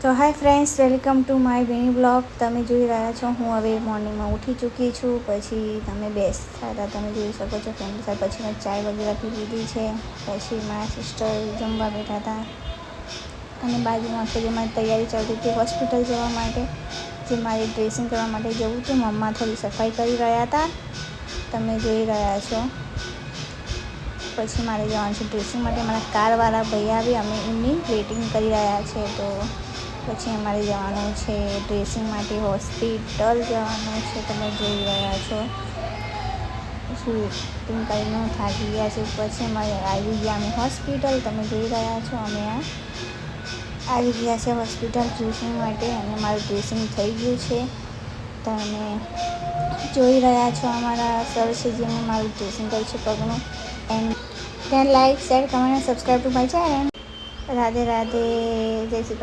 તો hi friends, welcome to my mini blog. તમે જોઈ રહ્યા છો હું હવે મોર્નિંગમાં ઉઠી ચૂકી છું. પછી તમે બેસતા હતા, તમે જોઈ શકો છો ફ્રેન્ડ સાથે. પછી મેં ચાય વગેરે પી લીધી છે. પછી મારા સિસ્ટર જમવા બેઠા હતા અને બાજુમાં તો જે મારી તૈયારી ચાલતી હતી હોસ્પિટલ જવા માટે, જે મારે ડ્રેસિંગ કરવા માટે જવું હતું. મમ્મા થોડી સફાઈ કરી રહ્યા હતા, તમે જોઈ રહ્યા છો. પછી મારે જવાનું છે ડ્રેસિંગ માટે. મારા કારવાળા ભાઈ આવી, અમે એમની વેઇટિંગ કરી રહ્યા છે. તો પછી અમારે જવાનું છે ડ્રેસિંગ માટે, હોસ્પિટલ જવાનું છે. તમે જોઈ રહ્યા છો શૂટિંગ કરીને થાકી ગયા છે. પછી અમારે આવી ગયા અમે હોસ્પિટલ. તમે જોઈ રહ્યા છો અમે આવી ગયા છે હોસ્પિટલ ડ્રેસિંગ માટે અને મારું ડ્રેસિંગ થઈ ગયું છે. તમે જોઈ રહ્યા છો અમારા સર છે જેમને મારું ડ્રેસિંગ કર્યું છે પગનું. એન્ડ લાઈક, શેર, કમેન્ટ અને subscribe to my channel. Radhe Radhe, જય શ્રી કૃષ્ણ.